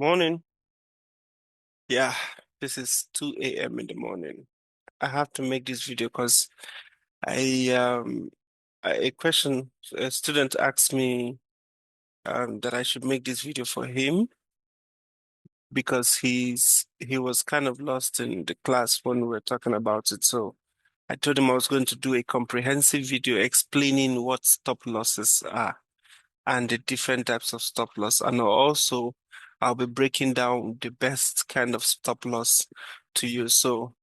Morning. Yeah, this is 2 a.m. in the morning. I have to make this video because I a question a student asked me that I should make this video for him because he was kind of lost in the class when we were talking about it. So I told him I was going to do a comprehensive video explaining what stop losses are and the different types of stop loss. And also, I'll be breaking down the best kind of stop loss to use. So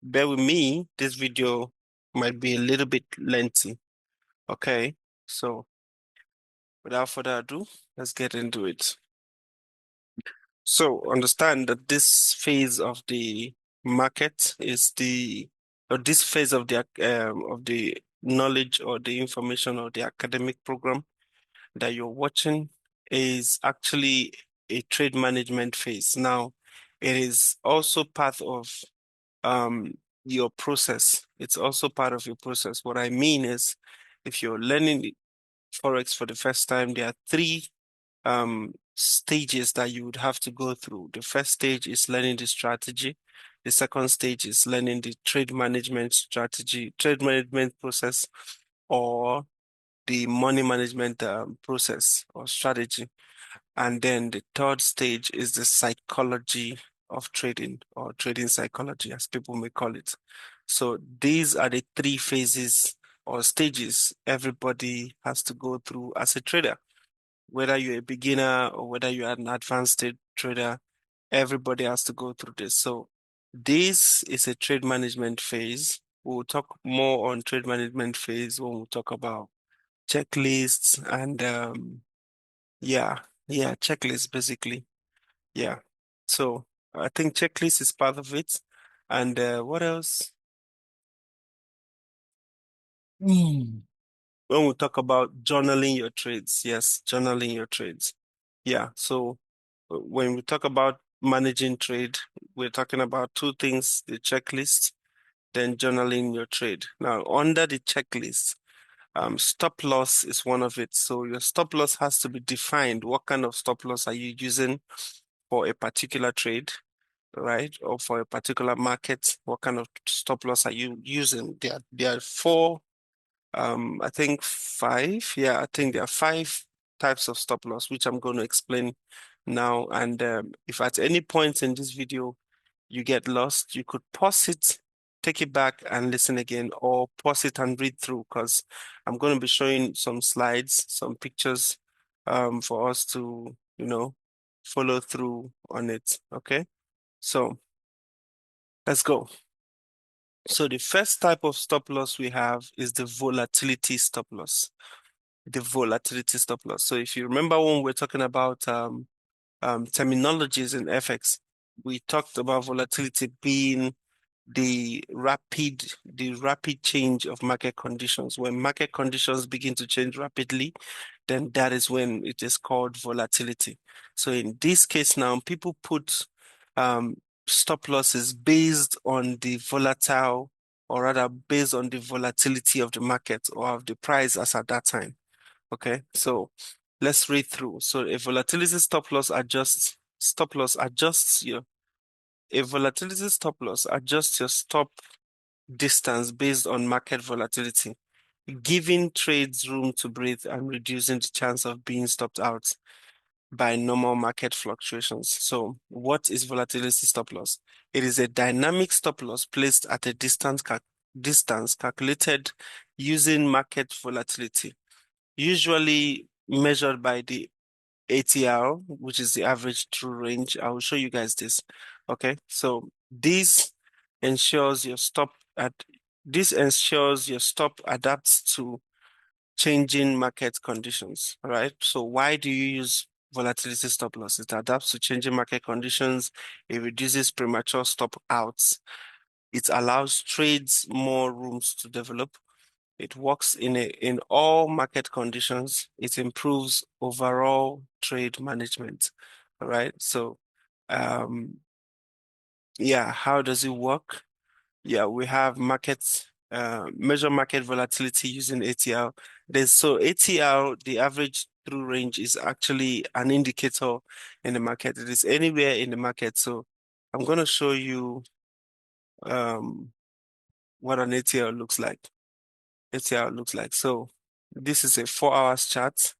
bear with me. This video might be a little bit lengthy. Okay. So without further ado, let's get into it. So understand that this phase of the market is or this phase of the knowledge or the information or the academic program that you're watching is actually a trade management phase. Now, it is also part of um, your process. It's also part of your process. What I mean is, if you're learning Forex for the first time, there are three stages that you would have to go through. The first stage is learning the strategy. The second stage is learning the trade management strategy, trade management process, or the money management process or strategy. And then the third stage is the psychology of trading or trading psychology, as people may call it. So these are the three phases or stages everybody has to go through as a trader. Whether you're a beginner or whether you're an advanced trader, everybody has to go through this. So this is a trade management phase. We'll talk more on trade management phase when we talk about checklists and yeah, yeah, checklist basically. Yeah. So I think checklist is part of it. And what else? Hmm. When we talk about journaling your trades, yes, journaling your trades. Yeah. So when we talk about managing trade, we're talking about two things, the checklist, then journaling your trade. Now, under the checklist, stop loss is one of it. So your stop loss has to be defined. What kind of stop loss are you using for a particular trade, right? Or for a particular market? What kind of stop loss are you using? There are four, I think five. Yeah, I think there are five types of stop loss, which I'm going to explain now. And if at any point in this video you get lost, you could pause it, take it back and listen again, or pause it and read through because I'm going to be showing some slides, some pictures for us to, follow through on it. Okay, so let's go. So the first type of stop loss we have is the volatility stop loss. The volatility stop loss. So if you remember when we're talking about terminologies in FX, we talked about volatility being the rapid change of market conditions. When market conditions begin to change rapidly, then that is when it is called volatility. So in this case now, people put um, stop losses based on the volatile, or rather based on the volatility of the market or of the price as at that time. Okay, so let's read through. So a volatility stop loss adjusts your stop distance based on market volatility, giving trades room to breathe and reducing the chance of being stopped out by normal market fluctuations. So, what is volatility stop loss? It is a dynamic stop loss placed at a distance calculated using market volatility, usually measured by the ATR, which is the average true range. I will show you guys this. Okay, so ensures your stop at this ensures your stop adapts to changing market conditions. All right. So why do you use volatility stop loss? It adapts to changing market conditions. It reduces premature stop outs. It allows trades more rooms to develop. It works in all market conditions. It improves overall trade management. All right. So, um, yeah, how does it work? Yeah, we have measure market volatility using ATL. There's so ATL, the average through range is actually an indicator in the market. It is anywhere in the market. So I'm going to show you um, what an ATL looks like. ATL looks like. So this is a 4 hours chart.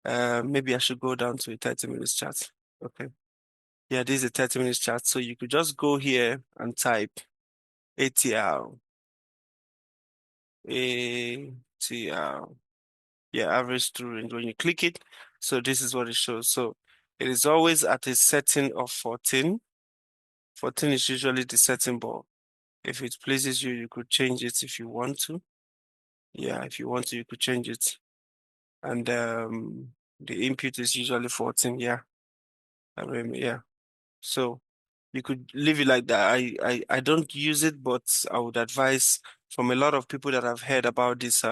Maybe I should go down to a 30 minutes chart. Okay. Yeah, this is a 30 minutes chart. So you could just go here and type ATL. ATL. Yeah, average through range. When you click it, so this is what it shows. So it is always at a setting of 14. 14 is usually the setting, but if it pleases you, you could change it if you want to. Yeah, if you want to, you could change it. And the input is usually 14. Yeah. Yeah. So you could leave it like that. I don't use it, but I would advise from a lot of people that I've heard about this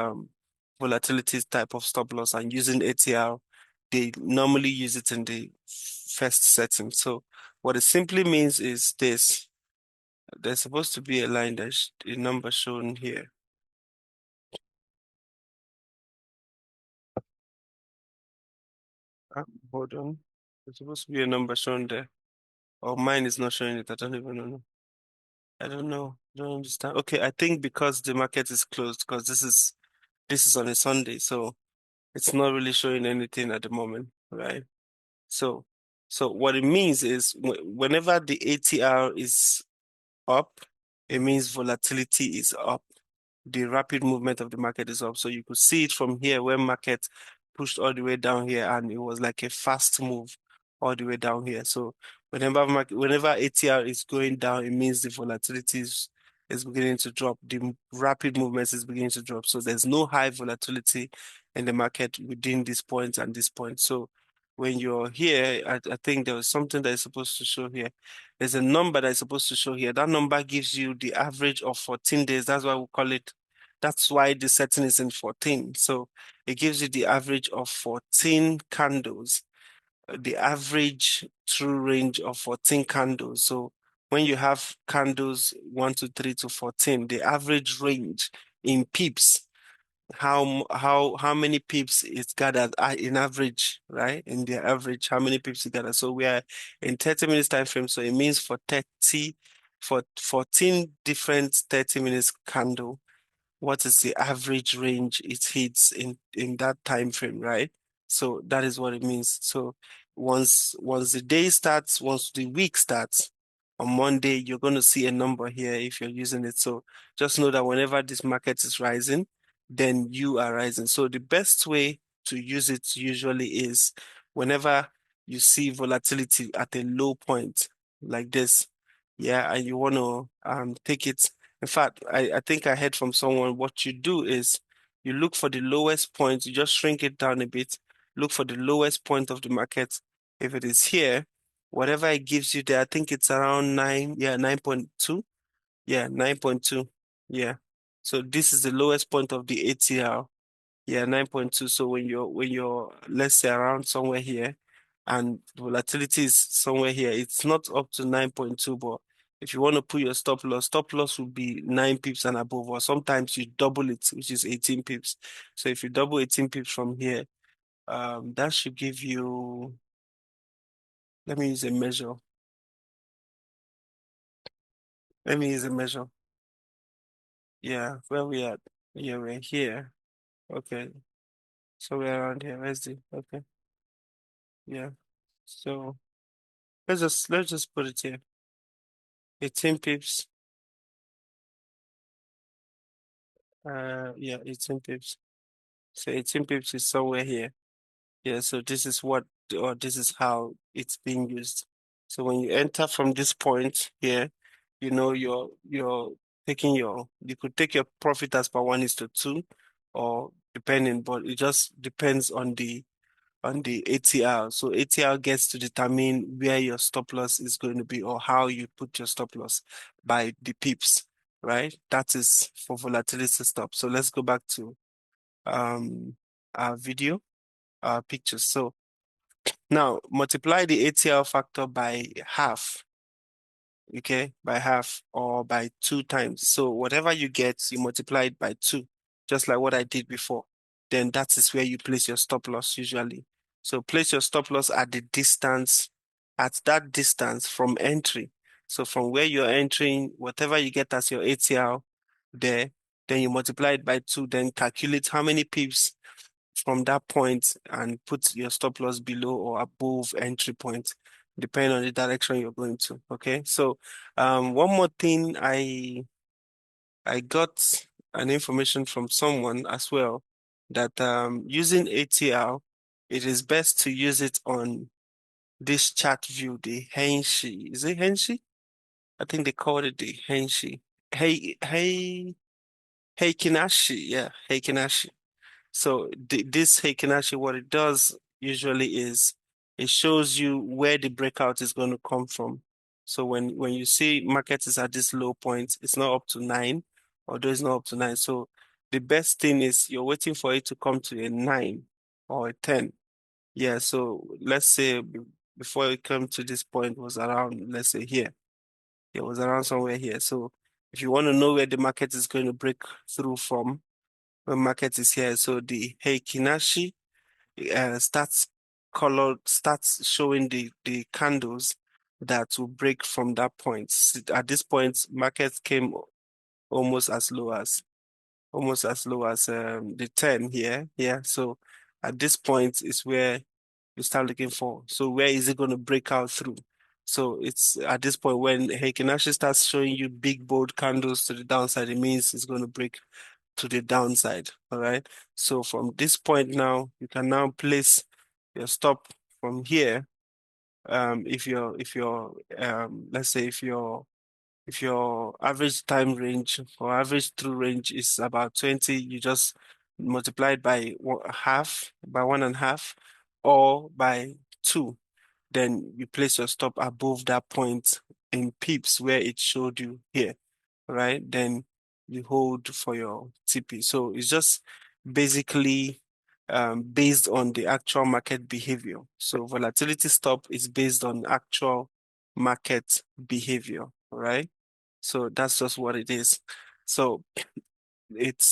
volatility type of stop loss and using ATL, they normally use it in the first setting. So what it simply means is this. There's supposed to be a line that's a number shown here. Hold on. There's supposed to be a number shown there. Oh, mine is not showing it. I don't even know. I don't know. I don't understand. Okay, I think because the market is closed, because this is on a Sunday, so it's not really showing anything at the moment, right? So, so what it means is whenever the ATR is up, it means volatility is up. The rapid movement of the market is up. So you could see it from here where market pushed all the way down here and it was like a fast move all the way down here. So whenever ATR is going down, it means the volatility is beginning to drop. The rapid movements is beginning to drop. So there's no high volatility in the market within this point and this point. So when you're here, I think there was something that is supposed to show here. There's a number that is supposed to show here. That number gives you the average of 14 days. That's why we call it, that's why the setting is in 14. So it gives you the average of 14 candles, the average true range of 14 candles. So when you have candles 1 to 3 to 14, the average range in pips, how many pips it's gathered in average, right? In the average, how many pips it gathered. So we are in 30 minutes time frame. So it means for 14 different 30 minutes candle, what is the average range it hits in that time frame, right? So that is what it means. So once the day starts, once the week starts, on Monday, you're going to see a number here if you're using it. So just know that whenever this market is rising, then you are rising. So the best way to use it usually is whenever you see volatility at a low point like this, yeah, and you want to take it. In fact, I think I heard from someone what you do is you look for the lowest point, you just shrink it down a bit, look for the lowest point of the market. If it is here, whatever it gives you there, I think it's around 9, yeah, 9.2. Yeah, 9.2. Yeah. So this is the lowest point of the ATR. Yeah, 9.2. So when you're let's say around somewhere here and volatility is somewhere here, it's not up to 9.2, but if you want to put your stop loss would be 9 pips and above, or sometimes you double it, which is 18 pips. So if you double 18 pips from here, that should give you, let me use a measure. Let me use a measure. Yeah, where we at? Yeah, we're here. Okay. So we're around here. Where's the okay? Yeah. So let's just put it here. 18 pips. Yeah, 18 pips. So 18 pips is somewhere here. Yeah, so this is what, or this is how it's being used. So when you enter from this point here, you know you're taking you could take your profit as per 1:2, or depending, but it just depends on the ATR. So ATR gets to determine where your stop loss is going to be or how you put your stop loss by the pips, right? That is for volatility stop. So let's go back to our video, our pictures. So now multiply the ATR factor by half, okay, by half or by 2 times. So whatever you get, you multiply it by 2, just like what I did before. Then that is where you place your stop loss usually. So place your stop loss at the distance, at that distance from entry. So from where you're entering, whatever you get as your ATR there, then you multiply it by 2, then calculate how many pips from that point and put your stop loss below or above entry point, depending on the direction you're going to. Okay. So one more thing, I got an information from someone as well that using ATL, it is best to use it on this chart view, the Henshi. Is it Henshi? I think they called it the Henshi. Heikinashi. Yeah, Heikinashi. So this Heikinashi, what it does usually is it shows you where the breakout is going to come from. So when you see market is at this low point, it's not up to 9, although it's not up to 9. So the best thing is you're waiting for it to come to a 9 or a 10. Yeah, so let's say before it came to this point was around, let's say here. It was around somewhere here. So if you want to know where the market is going to break through from, the market is here. So the Heikinashi starts showing the candles that will break from that point. At this point, market came almost as low as the 10 here. Yeah. So at this point is where you start looking for. So where is it going to break out through? So it's at this point when Heikinashi starts showing you big bold candles to the downside, it means it's going to break to the downside. All right. So from this point now, you can now place your stop from here. If your let's say if your average time range or average through range is about 20, you just multiply it by half, by 1.5, or by 2. Then you place your stop above that point in pips where it showed you here, right? Then you hold for your TP. So it's just basically based on the actual market behavior. So volatility stop is based on actual market behavior, right? So that's just what it is. So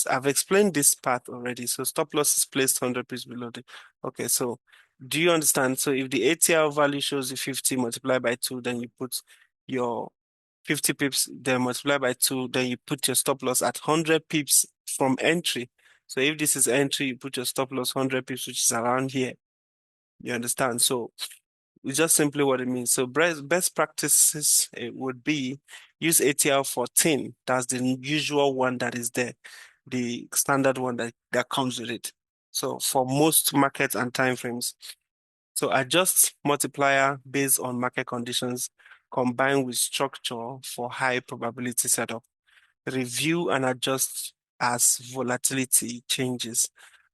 I've explained this part already. So stop loss is placed 100 pips below the. Okay, so do you understand? So if the ATL value shows you 50 multiplied by 2, then you put your 50 pips, then multiply by 2, then you put your stop loss at 100 pips from entry. So if this is entry, you put your stop loss 100 pips, which is around here. You understand? So it's just simply what it means. So best practices would be use ATL 14. That's the usual one that is there, the standard one that comes with it. So for most markets and time frames. So adjust multiplier based on market conditions combined with structure for high probability setup. Review and adjust as volatility changes.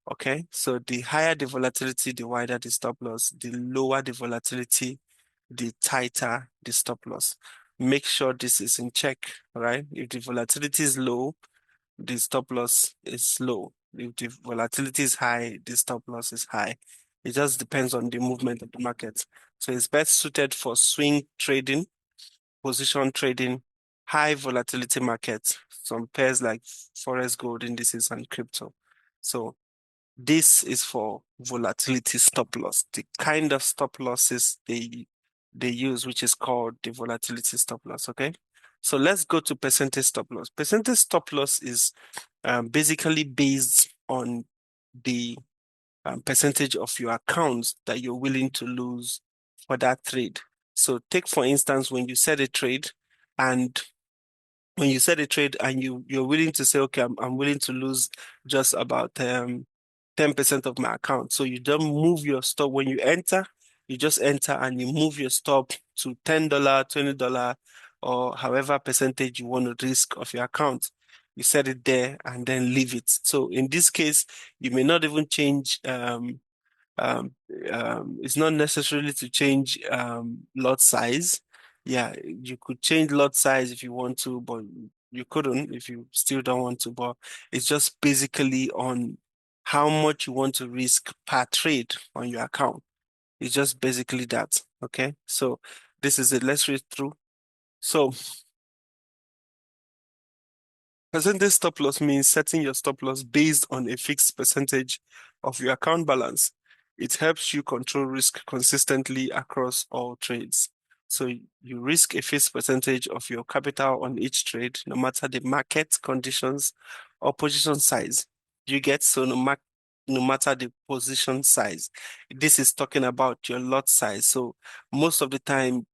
Okay, so the higher the volatility, the wider the stop loss. The lower the volatility, the tighter the stop loss. Make sure this is in check, right? If the volatility is low, the stop loss is low. If the volatility is high, the stop loss is high. It just depends on the movement of the market. So it's best suited for swing trading, position trading, high volatility markets, some pairs like Forex, gold indices, and crypto. So this is for volatility stop loss, the kind of stop losses they use, which is called the volatility stop loss. Okay. So let's go to percentage stop loss. Percentage stop loss is basically based on the percentage of your accounts that you're willing to lose for that trade. So take for instance, when you set a trade and you're willing to say, okay, I'm willing to lose just about 10% of my account. So you don't move your stop when you enter, you just enter and you move your stop to $10, $20, or however percentage you want to risk of your account. You set it there and then leave it. So in this case, you may not even change um, it's not necessarily to change lot size. Yeah, you could change lot size if you want to, but you couldn't if you still don't want to. But it's just basically on how much you want to risk per trade on your account. It's just basically that. Okay, so this is it. Let's read through. So percentage stop loss means setting your stop loss based on a fixed percentage of your account balance. It helps you control risk consistently across all trades. So you risk a fixed percentage of your capital on each trade, no matter the market conditions or position size. You get so no matter the position size. This is talking about your lot size. So most of the time,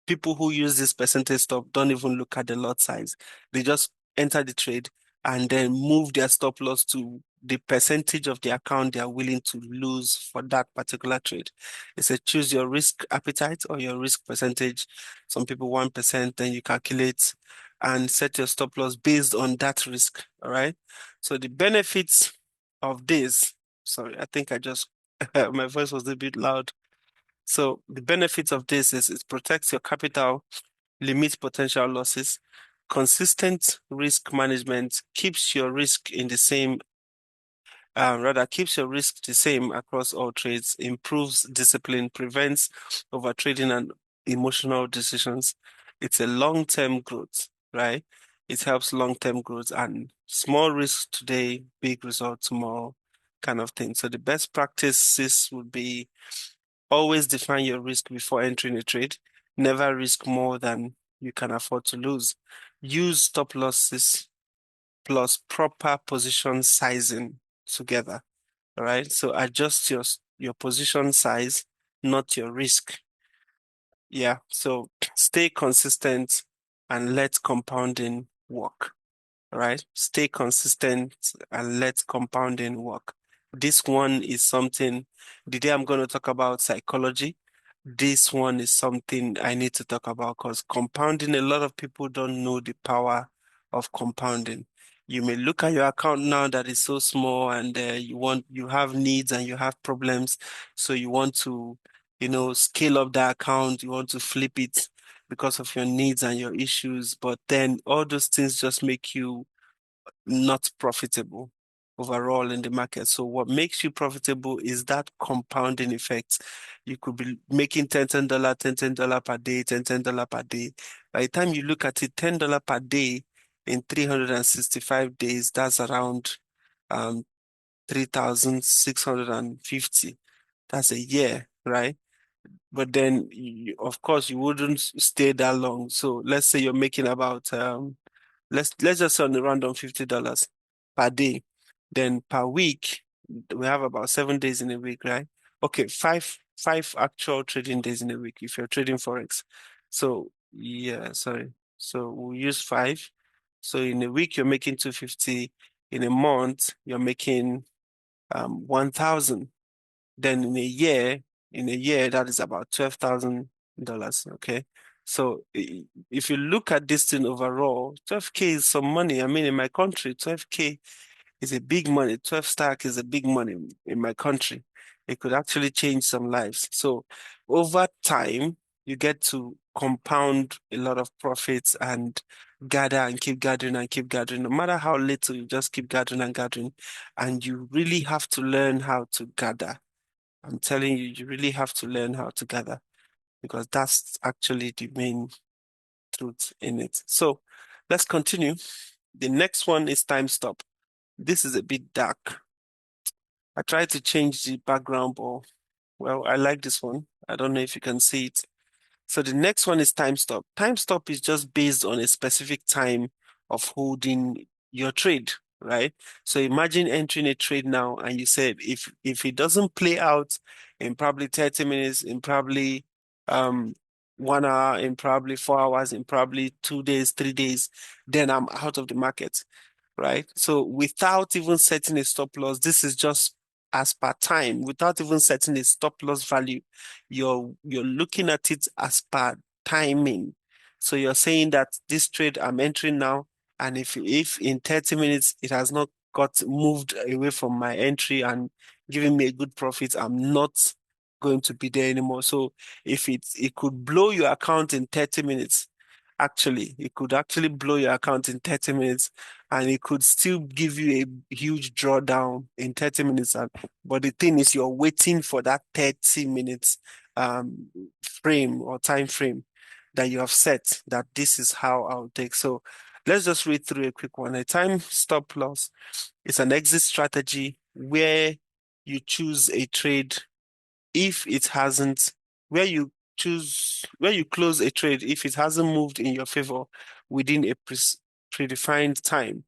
people who use this percentage stuff don't even look at the lot size. They just enter the trade and then move their stop loss to the percentage of the account they are willing to lose for that particular trade. It's a choose your risk appetite or your risk percentage. Some people 1%, then you calculate and set your stop loss based on that risk. All right. So the benefits of this, sorry, I think I just my voice was a bit loud. So the benefits of this is it protects your capital, limits potential losses. Consistent risk management keeps your risk in the same, rather keeps your risk the same across all trades, improves discipline, prevents overtrading and emotional decisions. It's a long-term growth, right? It helps long-term growth and small risk today, big result tomorrow kind of thing. So the best practices would be always define your risk before entering a trade. Never risk more than you can afford to lose. Use stop losses plus proper position sizing together. All right. So adjust your position size, not your risk. Yeah. So stay consistent and let compounding work. All right. Stay consistent and let compounding work. This one is something, the day I'm going to talk about psychology, this one is something I need to talk about because compounding, a lot of people don't know the power of compounding. You may look at your account now that is so small and you have needs and you have problems. So you want to, scale up the account, you want to flip it because of your needs and your issues. But then all those things just make you not profitable overall in the market. So what makes you profitable is that compounding effect. You could be making $10 $10 per day, $10 per day. By the time you look at it, $10 per day in 365 days, that's around 3,650. That's a year, right? But then, of course, you wouldn't stay that long. So let's say you're making about let's just say on a random $50 per day. Then per week, we have about 7 days in a week, right? Okay, five actual trading days in a week if you're trading Forex. So yeah, sorry. So we'll use five. So in a week, you're making 250. In a month, you're making 1,000. Then in a year, that is about $12,000. Okay. So if you look at this thing overall, 12K is some money. I mean, in my country, 12K is a big money. 12 stack is a big money in my country. It could actually change some lives. So over time, you get to compound a lot of profits and gather and keep gathering and keep gathering. No matter how little, you just keep gathering and gathering. And you really have to learn how to gather. I'm telling you, you really have to learn how to gather because that's actually the main truth in it. So let's continue. The next one is time stop. This is a bit dark. I tried to change the background, but well, I like this one. I don't know if you can see it. So the next one is time stop. Time stop is just based on a specific time of holding your trade, right? So imagine entering a trade now and you said if it doesn't play out in probably 30 minutes, in probably um 1 hour, in probably 4 hours, in probably 2 days, 3 days, then I'm out of the market, right? So without even setting a stop loss, this is just as per time, without even setting a stop loss value, you're looking at it as per timing. So you're saying that this trade I'm entering now, and if in 30 minutes it has not got moved away from my entry and giving me a good profit, I'm not going to be there anymore. So if it could blow your account in 30 minutes, actually, it could actually blow your account in 30 minutes and it could still give you a huge drawdown in 30 minutes. But the thing is, you're waiting for that 30 minutes um, frame or time frame that you have set that this is how I'll take. So let's just read through a quick one. A time stop loss is an exit strategy where you choose a trade if it hasn't, where you close a trade, if it hasn't moved in your favor within a predefined time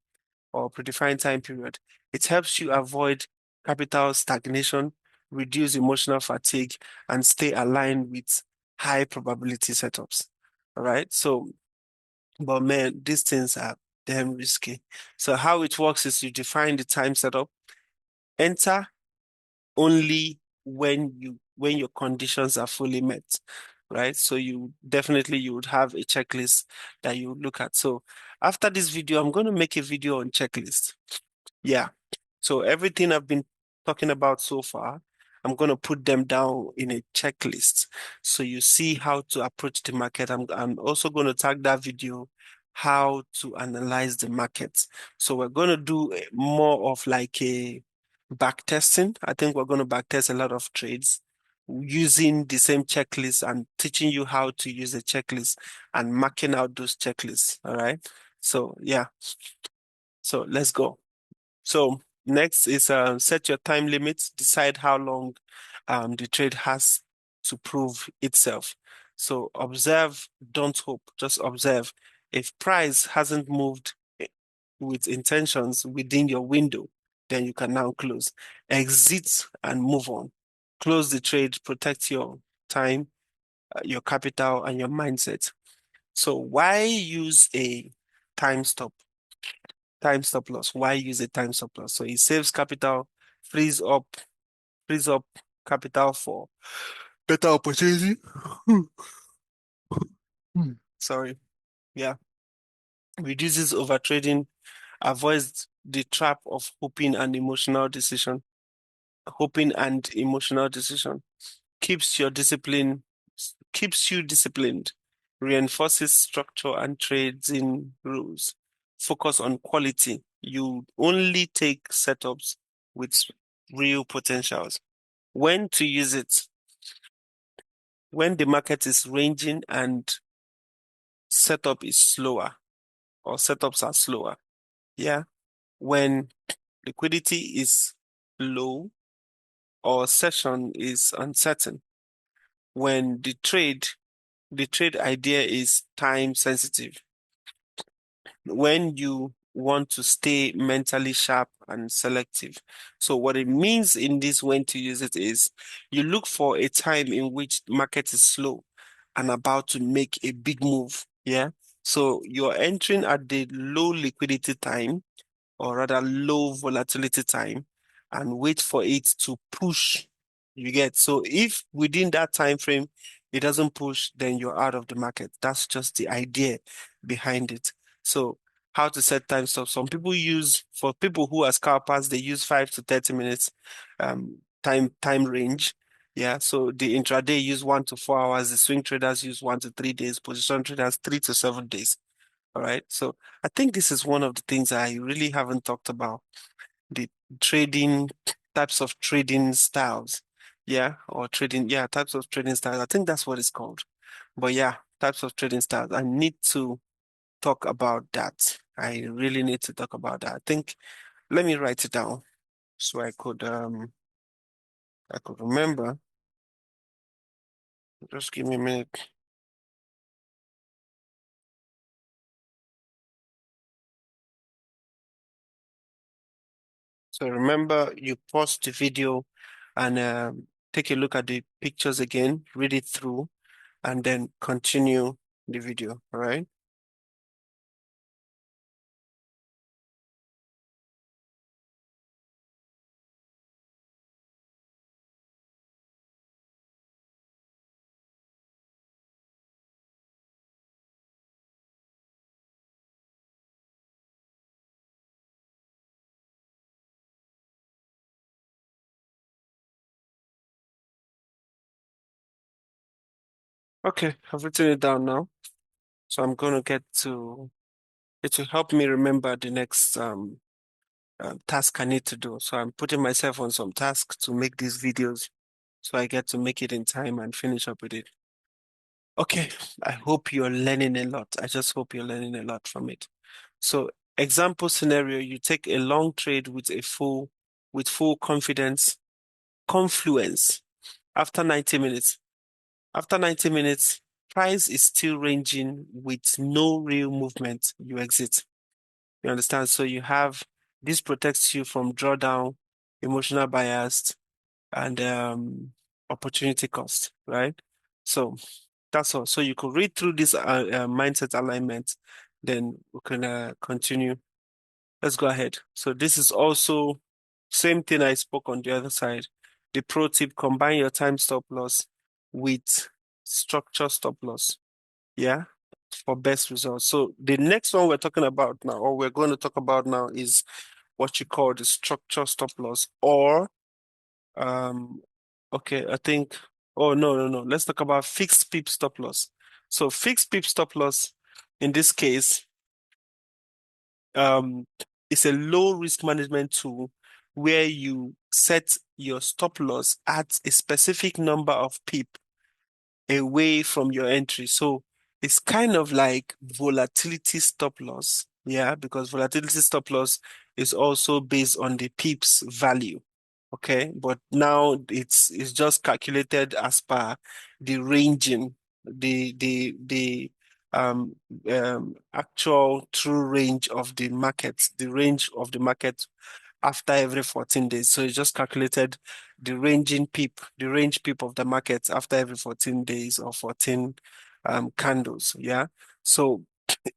or predefined time period, it helps you avoid capital stagnation, reduce emotional fatigue, and stay aligned with high probability setups. All right. So, but man, these things are damn risky. So how it works is you define the time setup, enter only when your conditions are fully met, right? So you would have a checklist that you would look at. So after this video, I'm going to make a video on checklist. Yeah. So everything I've been talking about so far, I'm going to put them down in a checklist. So you see how to approach the market. I'm also going to tag that video how to analyze the market. So we're going to do more of like a back testing. I think we're going to back test a lot of trades using the same checklist and teaching you how to use the checklist and marking out those checklists. All right. So yeah. So let's go. So next is set your time limits, decide how long the trade has to prove itself. So observe, don't hope, just observe. If price hasn't moved with intentions within your window, then you can now close. Exit and move on. Close the trade, protect your time, your capital, and your mindset. So why use a time stop? Time stop loss. Why use a time stop loss? So it saves capital, frees up, frees up capital for better opportunity. Sorry. Yeah. Reduces overtrading, avoids the trap of hoping and emotional decision, keeps your discipline, keeps you disciplined, reinforces structure and trades in rules. Focus on quality. You only take setups with real potentials. When to use it? When the market is ranging and setup is slower or setups are slower. Yeah. When liquidity is low or session is uncertain. When the trade idea is time sensitive. When you want to stay mentally sharp and selective. So what it means in this when to use it is you look for a time in which market is slow and about to make a big move. Yeah. So you're entering at the low liquidity time or rather low volatility time and wait for it to push. You get so if within that time frame it doesn't push, then you're out of the market. That's just the idea behind it. So how to set time stops. Some people use for people who are scalpers, they use 5 to 30 minutes time range. Yeah, so the intraday use 1 to 4 hours, the swing traders use 1 to 3 days, position traders 3 to 7 days. All right. So I think this is one of the things I really haven't talked about. The trading types of trading styles. Yeah, or trading, yeah, types of trading styles. I think that's what it's called. But yeah, types of trading styles. I need to talk about that. I really need to talk about that. I think let me write it down so I could remember. Just give me a minute. So remember, you pause the video and take a look at the pictures again, read it through, and then continue the video. All right. Okay, I've written it down now. So I'm going to get to it to help me remember the next task I need to do. So I'm putting myself on some tasks to make these videos so I get to make it in time and finish up with it. Okay, I hope you're learning a lot. I just hope you're learning a lot from it. So example scenario, you take a long trade with full confidence, confluence after 90 minutes. After 90 minutes, price is still ranging with no real movement. You exit. You understand? So you have this protects you from drawdown, emotional bias, and opportunity cost, right? So that's all. So you could read through this mindset alignment, then we can continue. Let's go ahead. So this is also same thing I spoke on the other side. The pro tip, combine your time stop loss with structure stop loss. Yeah, for best results. So the next one we're talking about now, or we're going to talk about now, is what you call the structure stop loss, or um okay, I think, oh no. Let's talk about fixed pip stop loss. So fixed pip stop loss in this case um is a low risk management tool where you set your stop loss at a specific number of pip away from your entry. So it's kind of like volatility stop loss. Yeah, because volatility stop loss is also based on the pips value. Okay, but now it's just calculated as per the ranging, the um actual true range of the market, the range of the market after every 14 days. So it's just calculated the ranging peep, the range peep of the market after every 14 days or 14 candles. Yeah. So,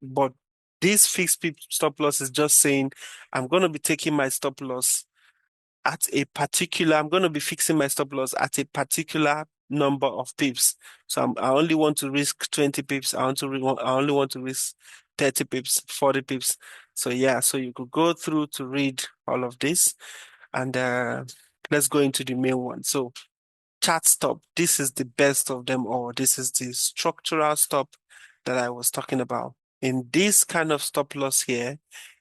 but this fixed peep stop loss is just saying I'm going to be taking my stop loss at a particular, I'm going to be fixing my stop loss at a particular number of pips. So I only want to risk 20 pips. I only want to risk 30 pips, 40 pips. So yeah, so you could go through to read all of this and let's go into the main one. So chart stop, this is the best of them all. This is the structural stop that I was talking about. In this kind of stop loss here,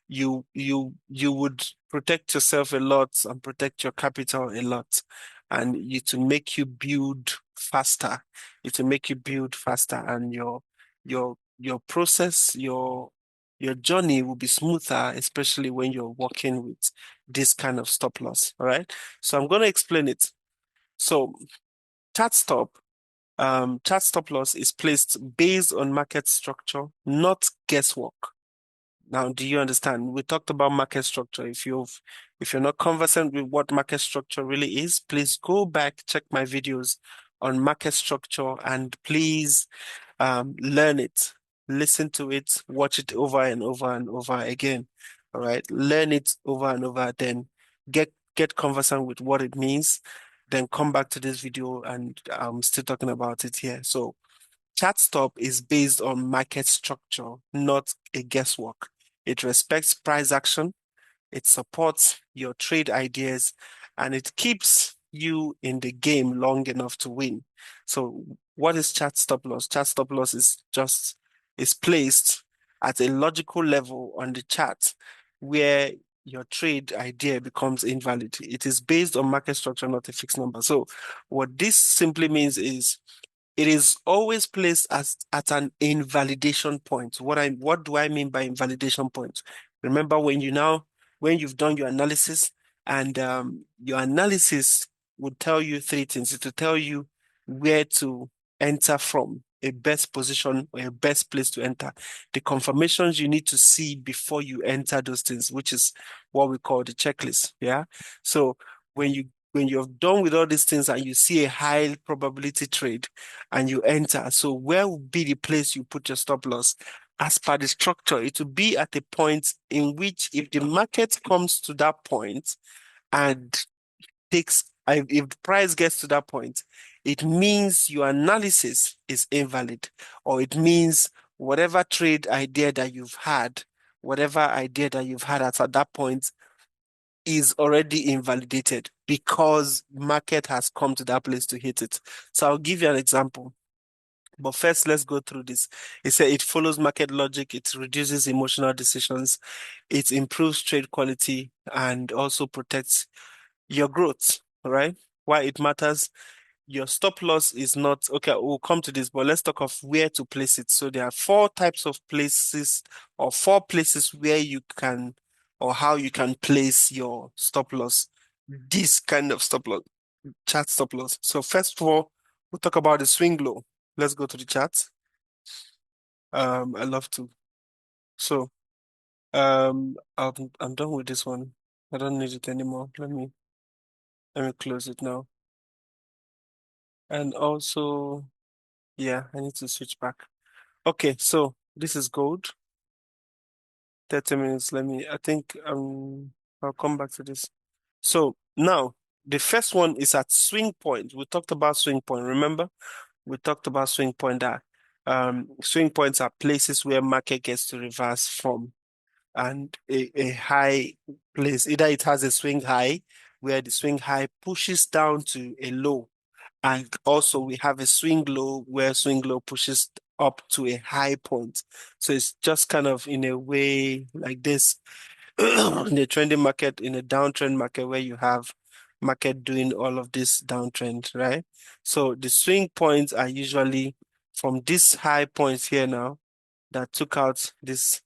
you would protect yourself a lot and protect your capital a lot, and it will make you build faster. It will make you build faster, and your process, your journey will be smoother, especially when you're working with this kind of stop loss. All right. So I'm going to explain it. So chart stop, chart stop loss is placed based on market structure, not guesswork. Now, do you understand? We talked about market structure. If you're not conversant with what market structure really is, please go back, check my videos on market structure, and please learn it, listen to it, watch it over and over and over again. All right, learn it over and over, then get conversant with what it means, then come back to this video and I'm still talking about it here. So chart stop is based on market structure, not a guesswork. It respects price action, it supports your trade ideas, and it keeps you in the game long enough to win. So what is chart stop loss? Chart stop loss is placed at a logical level on the chart where your trade idea becomes invalid. It is based on market structure, not a fixed number. So what this simply means is it is always placed as at an invalidation point. What do I mean by invalidation point? Remember when you've done your analysis and your analysis would tell you three things. It will tell you where to enter from, a best position or a best place to enter. The confirmations you need to see before you enter those things, which is what we call the checklist. Yeah. So when you're done with all these things and you see a high probability trade and you enter, so where would be the place you put your stop loss? As per the structure, it will be at a point in which if the market comes to that point and if the price gets to that point, it means your analysis is invalid, or it means whatever trade idea that you've had, whatever idea that you've had at that point is already invalidated because market has come to that place to hit it. So I'll give you an example. But first, let's go through this. It said it follows market logic, it reduces emotional decisions, it improves trade quality, and also protects your growth. All right. Why it matters? Your stop loss is not okay. We'll come to this, but let's talk of where to place it. So there are four types of places, or four places where you can, or how you can place your stop loss. This kind of stop loss. chart stop loss. So first of all, we'll talk about the swing low. Let's go to the chart. I love to. So I'm done with this one. I don't need it anymore. Let me close it now. And also, yeah, I need to switch back. Okay, so this is gold. 30 minutes. I think I'll come back to this. So now the first one is at swing point. We talked about swing point. Remember? We talked about swing point that swing points are places where market gets to reverse from, and a high place. Either it has a swing high where the swing high pushes down to a low, and also we have a swing low where swing low pushes up to a high point. So it's just kind of in a way like this in a trending market, in a downtrend market where you have market doing all of this downtrend, right? So the swing points are usually from this high points here now that took out this,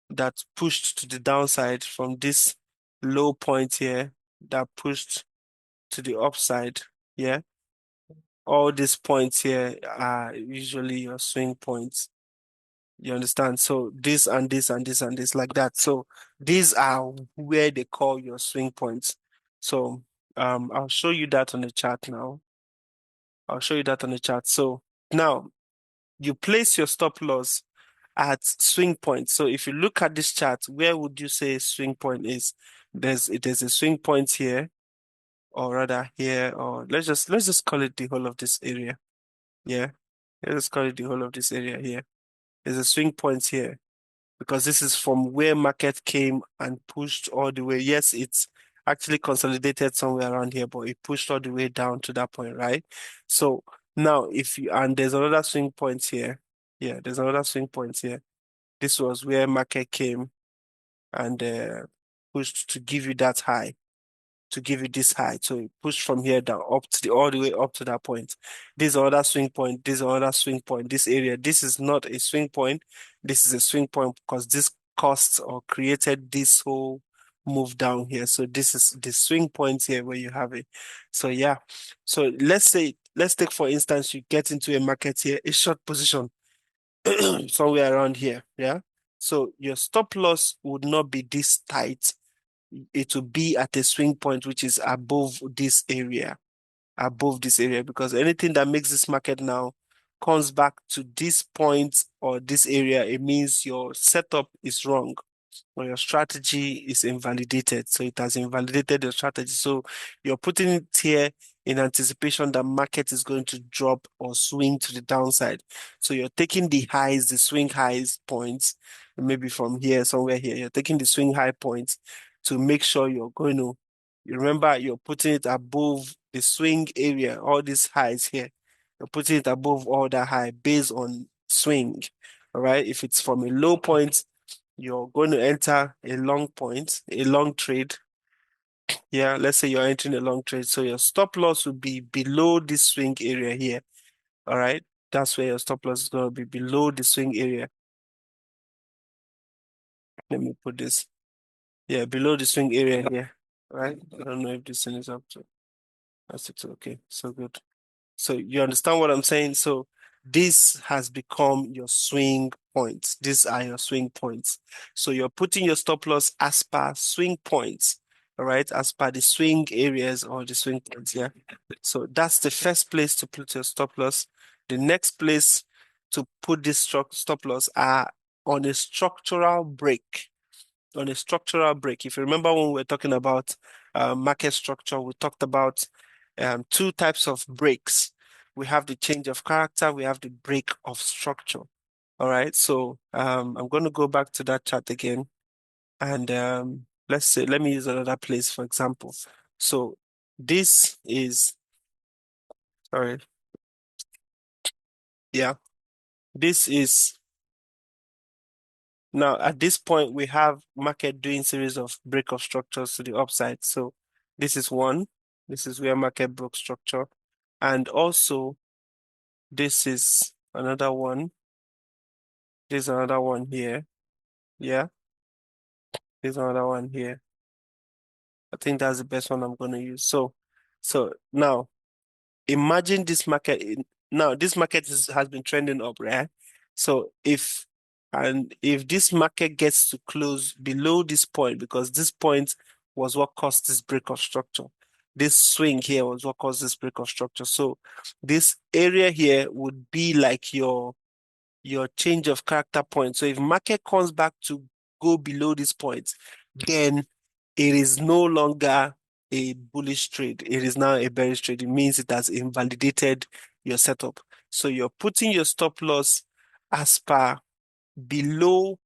that pushed to the downside, from this low point here that pushed to the upside. Yeah. All these points here are usually your swing points. You understand? So this and this and this and this like that. So these are where they call your swing points. So I'll show you that on the chart now. I'll show you that on the chart. So now you place your stop loss at swing point. So if you look at this chart, where would you say swing point is? There's a swing point here, or rather here, or let's just call it the whole of this area. Yeah. Let's just call it the whole of this area here. There's a swing point here, because this is from where market came and pushed all the way. Yes, it's actually consolidated somewhere around here, but it pushed all the way down to that point, right? So now and there's another swing point here. Yeah, there's another swing point here. This was where market came and pushed to give you that high, to give you this height. So it pushed from here down up to all the way up to that point. This is another swing point. This is another swing point. This area, this is not a swing point. This is a swing point because this caused or created this whole move down here. So this is the swing point here where you have it. So yeah. So let's take for instance, you get into a market here, a short position somewhere around here. Yeah. So your stop loss would not be this tight. It will be at a swing point which is above this area, because anything that makes this market now comes back to this point or this area, it means your setup is wrong or your strategy is invalidated. So it has invalidated your strategy. So you're putting it here in anticipation that market is going to drop or swing to the downside. So you're taking the highs, the swing highs points, maybe from here, somewhere here, you're taking the swing high points to make sure you remember, you're putting it above the swing area, all these highs here. You're putting it above all that high based on swing. All right. If it's from a low point, you're going to enter a long point, a long trade. Yeah, let's say you're entering a long trade. So your stop loss will be below this swing area here. All right. That's where your stop loss is going to be, below the swing area. Let me put this. Yeah, below the swing area here. All right. I don't know if this thing is up to. That's it. Okay. So good. So you understand what I'm saying? So this has become your swing points. These are your swing points. So you're putting your stop loss as per swing points, all right, as per the swing areas or the swing points. Yeah. So that's the first place to put your stop loss. The next place to put this stop loss are on a structural break. On a structural break. If you remember when we were talking about market structure, we talked about two types of breaks. We have the change of character, we have the break of structure. All right, so I'm going to go back to that chart again. And let me use another place, for example. So this is, sorry, yeah, this is, now at this point, we have market doing series of break of structures to the upside. So this is one, this is where market broke structure. And also, this is another one. There's another one here. Yeah, there's another one here. I think that's the best one I'm going to use. So So now imagine this market. Now this market has been trending up, right? So if this market gets to close below this point, because this point was what caused this break of structure. This swing here was what caused this break of structure. So this area here would be like your change of character point. So if market comes back to go below this point, then it is no longer a bullish trade. It is now a bearish trade. It means it has invalidated your setup. So you're putting your stop loss as per below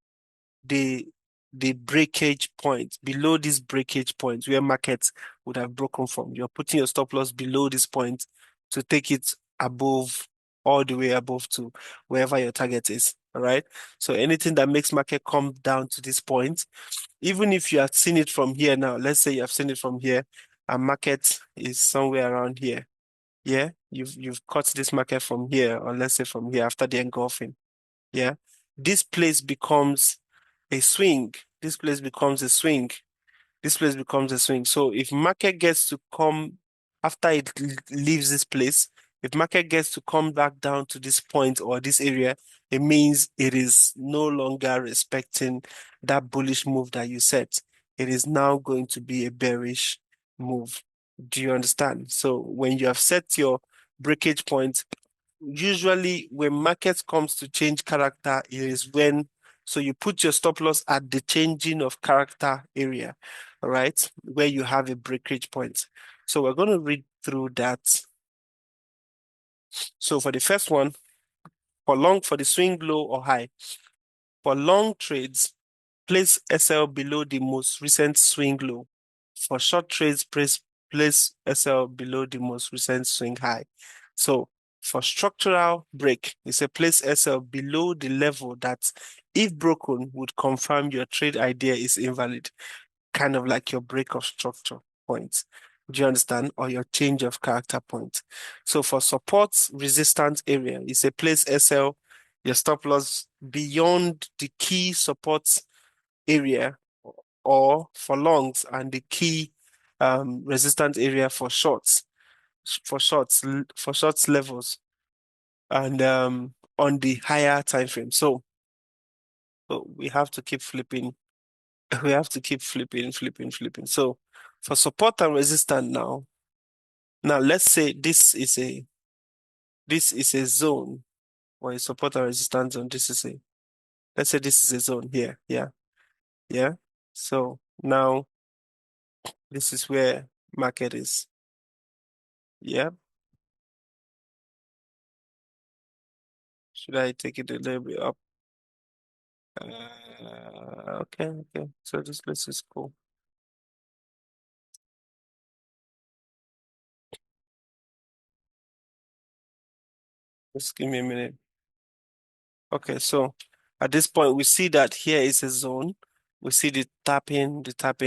the the breakage point, below this breakage point where markets would have broken from. You're putting your stop loss below this point to take it above, all the way above to wherever your target is. All right. So anything that makes market come down to this point, even if you have seen it from here now, let's say you have seen it from here, and market is somewhere around here. Yeah, you've caught this market from here, or let's say from here after the engulfing. Yeah, this place becomes a swing. This place becomes a swing. This place becomes a swing. So if market gets to come after it leaves this place, if market gets to come back down to this point or this area, it means it is no longer respecting that bullish move that you set. It is now going to be a bearish move. Do you understand? So when you have set your breakage point, usually when market comes to change character, it is when, so you put your stop loss at the changing of character area, all right, where you have a breakage point. So we're going to read through that. So for the first one, for the swing low or high, for long trades, place SL below the most recent swing low. For short trades, place SL below the most recent swing high. So for structural break, it's a place SL below the level that, if broken, would confirm your trade idea is invalid, kind of like your break of structure point. Do you understand? Or your change of character point. So for support resistance area, it's a place SL, your stop loss beyond the key support area, or for longs and the key resistance area for shorts, for shorts levels, and on the higher time frame. So we have to keep flipping. We have to keep flipping. So for support and resistance now let's say this is a zone, or a support and resistance zone. Let's say this is a zone here. Yeah, yeah. So now this is where market is. Yeah. Should I take it a little bit up? Okay. So this place is cool. Just give me a minute. Okay, so at this point, we see that here is a zone. We see the tapping.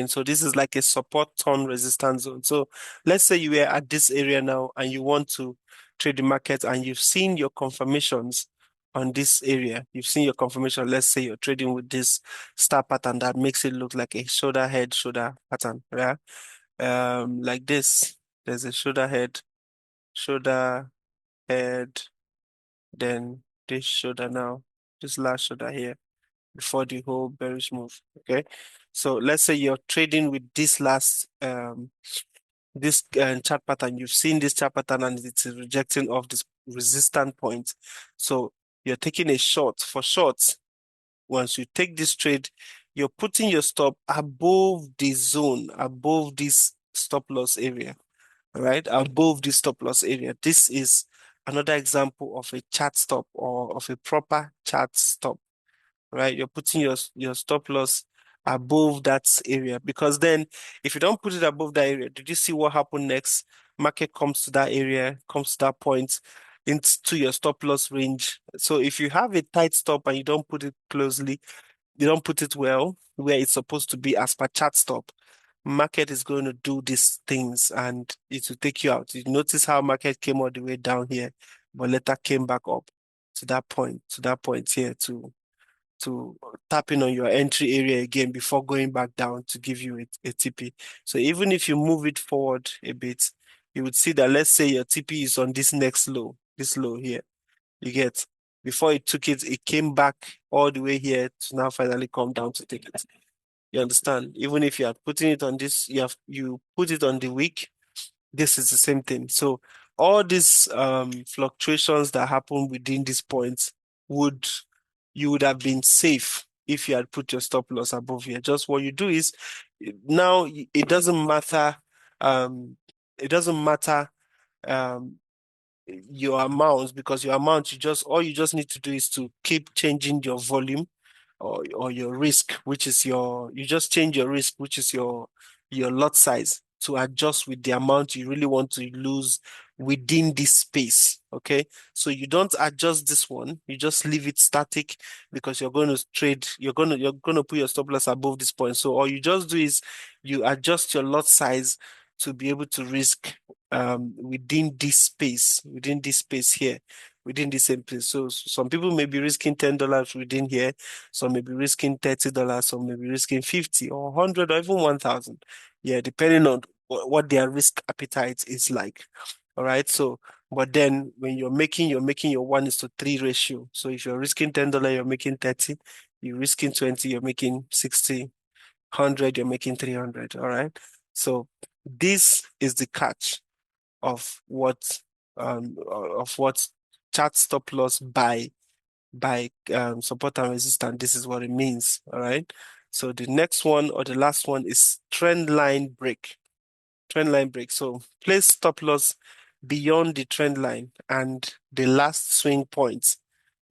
So this is like a support turn resistance zone. So let's say you are at this area now and you want to trade the market, and you've seen your confirmations on this area. You've seen your confirmation. Let's say you're trading with this star pattern that makes it look like a shoulder head shoulder pattern, right? Like this. There's a shoulder head, then this shoulder now, this last shoulder here before the whole bearish move. Okay. So let's say you're trading with this last this chart pattern. You've seen this chart pattern and it's rejecting off this resistance point. So you're taking a short. For shorts, once you take this trade, you're putting your stop above the zone, above this stop loss area, right? Above the stop loss area. This is another example of a chart stop, or of a proper chart stop, right? You're putting your stop loss above that area, because then if you don't put it above that area, did you see what happened next? Market comes to that area, comes to that point into your stop loss range. So if you have a tight stop and you don't put it closely, you don't put it well where it's supposed to be as per chart stop, market is going to do these things and it will take you out. You notice how market came all the way down here, but later came back up to that point here to tap in on your entry area again before going back down to give you a TP. So even if you move it forward a bit, you would see that, let's say your TP is on this next low, this low here. You get, before it took it, it came back all the way here to now finally come down to take it. You understand? Even if you are putting it on this, you put it on the week, this is the same thing. So all these fluctuations that happen within these points would you would have been safe if you had put your stop loss above here. Just what you do is now it doesn't matter it doesn't matter um your amount, because your amount, all you just need to do is to keep changing your volume or your risk, which is you just change your risk, which is your lot size, to adjust with the amount you really want to lose within this space. Okay. So you don't adjust this one, you just leave it static, because you're going to trade, you're going to put your stop loss above this point. So all you just do is you adjust your lot size to be able to risk within this space here, within the same place. So some people may be risking $10 within here, some may be risking $30, some may be risking 50 or 100 or even 1,000. Yeah, depending on what their risk appetite is like. All right. So, but then when you're making your 1:3 ratio. So if you're risking $10, you're making 30. You're risking 20, you're making 60. 100, you're making 300. All right. So this is the catch of what chart stop loss by support and resistance. This is what it means. All right. So the next one, or the last one, is trend line break. Trend line break. So place stop loss beyond the trend line and the last swing points.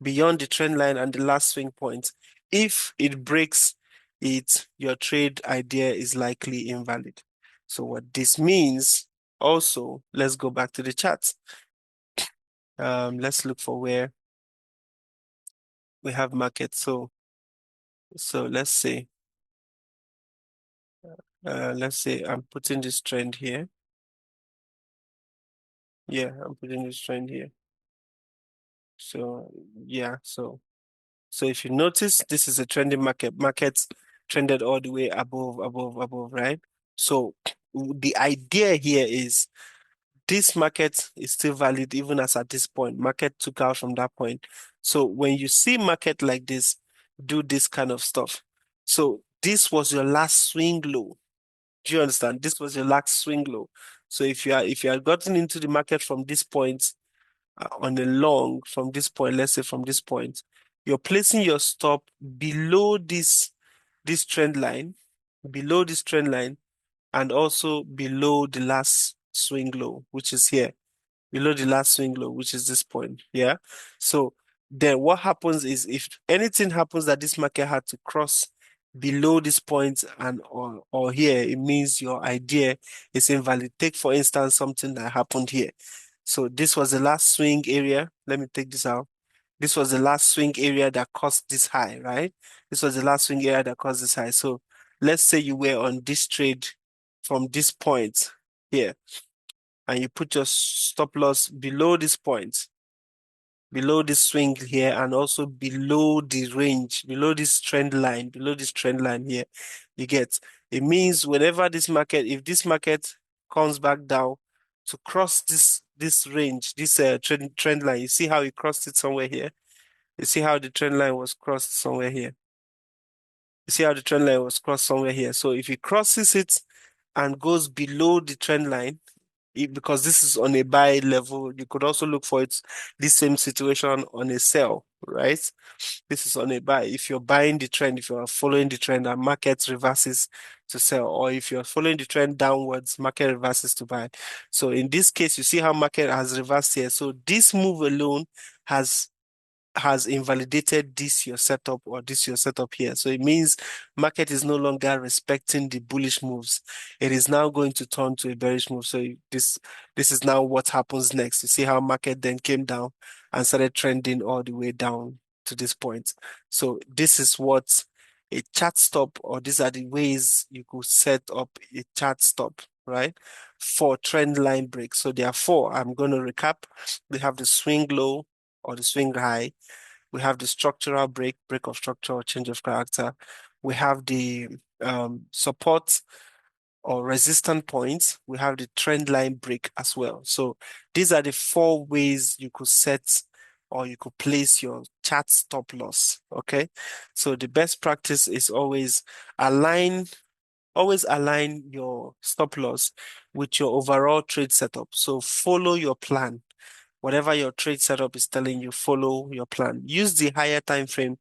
Beyond the trend line and the last swing point. If it breaks it, your trade idea is likely invalid. So what this means also, let's go back to the chart. Let's look for where we have market. So let's say I'm putting this trend here. Yeah, I'm putting this trend here. So yeah, so if you notice, this is a trending market. Markets trended all the way above, right? So the idea here is this market is still valid even as at this point. Market took out from that point. So when you see market like this, do this kind of stuff. So this was your last swing low. Do you understand? This was your last swing low. So if you are gotten into the market from this point, on a long, from this point, let's say from this point, you're placing your stop below this trend line, below this trend line, and also below the last swing low, which is here, below the last swing low, which is this point. Yeah. So then what happens is, if anything happens that this market had to cross below this point and or here, it means your idea is invalid. Take for instance something that happened here. So this was the last swing area. Let me take this out. This was the last swing area that caused this high, right? This was the last swing area that caused this high. So let's say you were on this trade from this point here, and you put your stop loss below this point, below this swing here, and also below the range, below this trend line here. You get, it means whenever this market, if this market comes back down to cross this range, this trend line, you see how it crossed it somewhere here. You see how the trend line was crossed somewhere here. You see how the trend line was crossed somewhere here. So if it crosses it and goes below the trend line, because this is on a buy level, you could also look for it, this same situation on a sell, right? This is on a buy. If you're buying the trend, if you're following the trend and market reverses to sell, or if you're following the trend downwards, market reverses to buy. So in this case, you see how market has reversed here. So this move alone has invalidated this your setup, or this your setup here. So it means market is no longer respecting the bullish moves. It is now going to turn to a bearish move. So this is now what happens next. You see how market then came down and started trending all the way down to this point. So this is what a chart stop, or these are the ways you could set up a chart stop, right? For trend line break. So there are four. I'm going to recap. We have the swing low or the swing high. We have the structural break, break of structure or change of character. We have the support or resistance points. We have the trend line break as well. So these are the four ways you could set or you could place your chart stop loss. Okay. So the best practice is align, always align your stop loss with your overall trade setup. So follow your plan. Whatever your trade setup is telling you, follow your plan. Use the higher time frame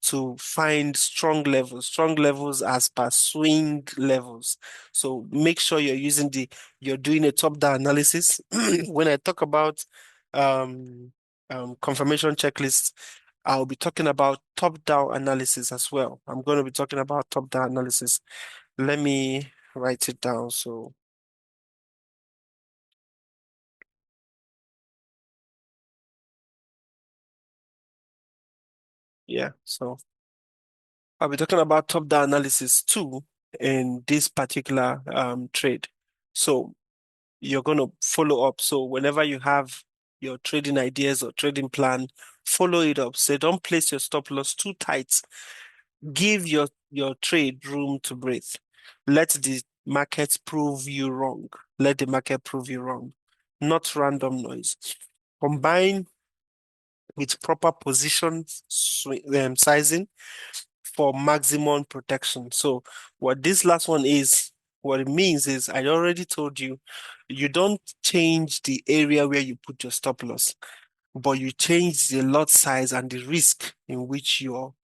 to find strong levels as per swing levels. So make sure you're doing a top-down analysis. When I talk about um, confirmation checklist, I'll be talking about top-down analysis as well. I'm going to be talking about top-down analysis. Let me write it down. So yeah, so I'll be talking about top-down analysis too in this particular trade. So you're going to follow up. So whenever you have your trading ideas or trading plan, follow it up. Say don't place your stop loss too tight. Give your trade room to breathe. Let the market prove you wrong. Let the market prove you wrong, not random noise. Combine with proper position sizing for maximum protection. So what this last one is, what it means is I already told you, you don't change the area where you put your stop loss, but you change the lot size and the risk in which you,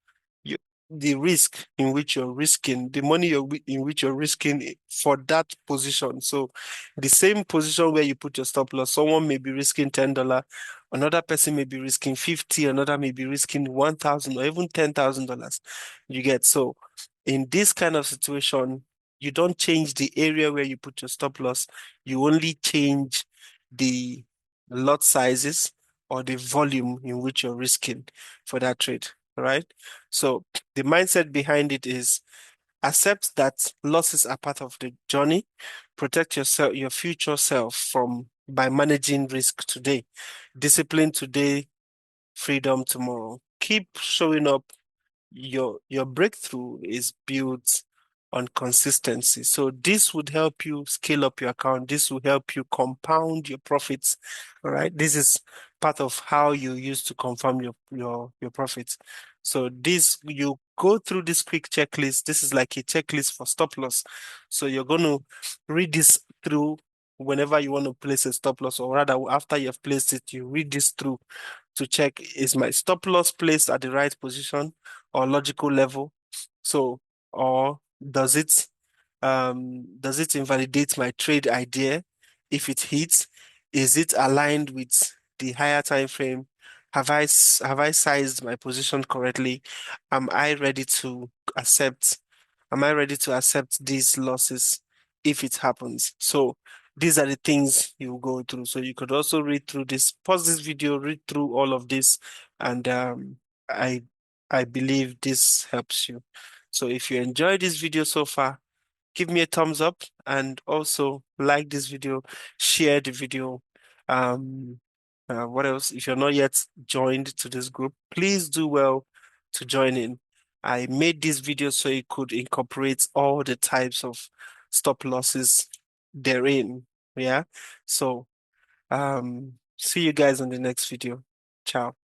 the risk in which you're risking, the money in which you're risking for that position. So the same position where you put your stop loss, someone may be risking $10, another person may be risking 50, another may be risking 1,000 or even $10,000. You get so in this kind of situation, you don't change the area where you put your stop loss, you only change the lot sizes or the volume in which you're risking for that trade, right? So the mindset behind it is accept that losses are part of the journey. Protect yourself, your future self from by managing risk today. Discipline today, freedom tomorrow. Keep showing up. Your breakthrough is built on consistency. So this would help you scale up your account. This will help you compound your profits. All right. This is part of how you use to confirm your profits. So this you go through this quick checklist. This is like a checklist for stop loss. So you're going to read this through whenever you want to place a stop loss, or rather after you've placed it, you read this through to check, is my stop loss placed at the right position or logical level? So, or does it invalidate my trade idea? If it hits, is it aligned with the higher time frame? Have I sized my position correctly? Am I ready to accept Am I ready to accept these losses if it happens? So these are the things you go through. So you could also read through this, pause this video, read through all of this, and I I believe this helps you. So if you enjoyed this video so far, give me a thumbs up and also like this video, share the video. Um, what else? If you're not yet joined to this group, please do well to join in. I made this video so it could incorporate all the types of stop losses therein. Yeah. So, see you guys on the next video. Ciao.